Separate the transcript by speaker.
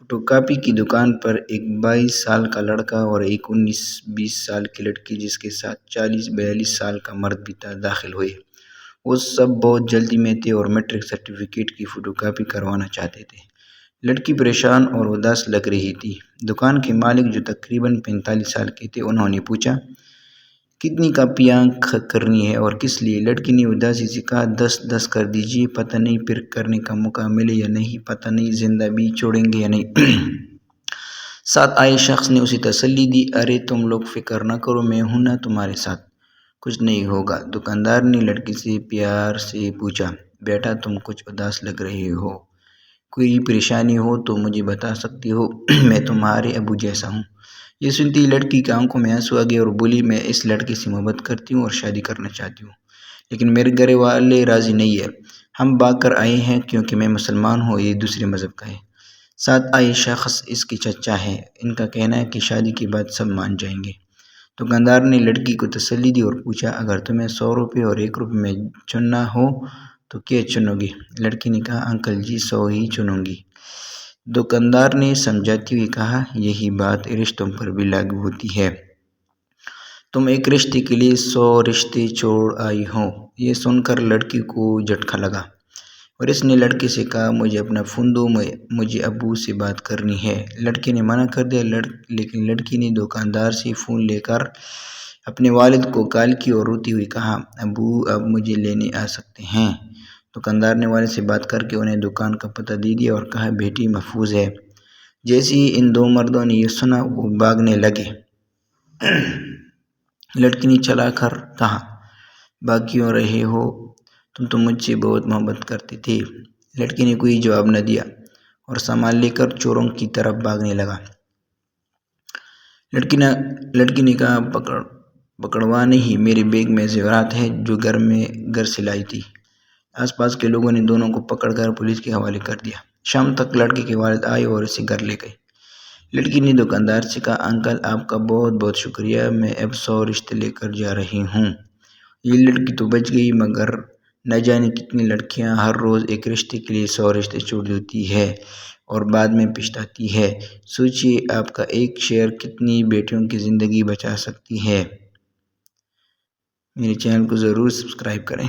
Speaker 1: Photo copy کی دکان پر ایک 22 سال کا لڑکا اور ایک 19-20 سال کی لڑکی جس کے ساتھ 40-42 سال کا مرد بھی داخل ہوئے۔ وہ سب بہت جلدی میں تھے اور میٹرک سرٹیفکیٹ کی فوٹو کاپی کروانا چاہتے تھے۔ لڑکی پریشان اور اداس لگ رہی تھی۔ دکان کے مالک جو تقریباً 45 سال کے تھے انہوں نے پوچھا، کتنی کاپیاں کرنی ہے اور کس لیے؟ لڑکی نے اداسی سے کہا، 10 کر دیجیے، پتہ نہیں پھر کرنے کا موقع ملے یا نہیں، پتہ نہیں زندہ بھی چھوڑیں گے یا نہیں۔ ساتھ آئے شخص نے اسے تسلی دی، ارے تم لوگ فکر نہ کرو، میں ہوں نا تمہارے ساتھ، کچھ نہیں ہوگا۔ دکاندار نے لڑکی سے پیار سے پوچھا، بیٹا تم کچھ اداس لگ رہے ہو، کوئی پریشانی ہو تو مجھے بتا سکتی ہو، میں تمہارے ابو جیسا ہوں۔ یہ سنتے ہی لڑکی کی آنکھوں میں آنسو آ گئے اور بولی، میں اس لڑکے سے محبت کرتی ہوں اور شادی کرنا چاہتی ہوں، لیکن میرے گھر والے راضی نہیں ہیں۔ ہم بھاگ کر آئے ہیں کیونکہ میں مسلمان ہوں، یہ دوسرے مذہب کا ہے۔ ساتھ آئے شخص اس کے چچا ہیں، ان کا کہنا ہے کہ شادی کے بعد سب مان جائیں گے۔ دکاندار نے لڑکی کو تسلی دی اور پوچھا، اگر تمہیں 100 روپے اور 1 روپے میں چننا ہو تو کیا چنو گے؟ لڑکی نے کہا، انکل جی 100 ہی چنوں گی۔ دکاندار نے سمجھاتے ہوئے کہا، یہی بات رشتوں پر بھی لاگو ہوتی ہے، تم ایک رشتے کے لیے 100 رشتے چھوڑ آئی ہو۔ یہ سن کر لڑکی کو جھٹکا لگا اور اس نے لڑکے سے کہا، مجھے اپنا فون دو، مجھے ابو سے بات کرنی ہے۔ لڑکے نے منع کر دیا، لیکن لڑکی نے دکاندار سے فون لے کر اپنے والد کو کال کی اور روتی ہوئی کہا، ابو اب مجھے لینے آ سکتے ہیں؟ دکاندار نے والد سے بات کر کے انہیں دکان کا پتہ دے دیا اور کہا، بیٹی محفوظ ہے۔ جیسے ہی ان 2 مردوں نے یہ سنا وہ بھاگنے لگے۔ لڑکی نے چلا کر کہا، بھاگ کیوں رہے ہو، تم تو مجھ سے بہت محبت کرتے تھے۔ لڑکی نے کوئی جواب نہ دیا اور سامان لے کر چوروں کی طرف بھاگنے لگا۔ لڑکی نے کہا، پکڑوا نہیں، میرے بیگ میں زیورات ہیں جو گھر سے لائی تھی۔ آس پاس کے لوگوں نے دونوں کو پکڑ کر پولیس کے حوالے کر دیا۔ شام تک لڑکے کے والد آئے اور اسے گھر لے گئے۔ لڑکی نے دکاندار سے کہا، انکل آپ کا بہت بہت شکریہ، میں اب 100 رشتے لے کر جا رہی ہوں۔ یہ لڑکی تو بچ گئی، مگر نہ جانے کتنی لڑکیاں ہر روز ایک رشتے کے لیے 100 رشتے چھوڑ دیتی ہیں اور بعد میں پچھتاتی ہیں۔ سوچیے آپ کا ایک شیئر کتنی بیٹیوں کی زندگی بچا سکتی ہے۔ میرے چینل کو ضرور سبسکرائب کریں۔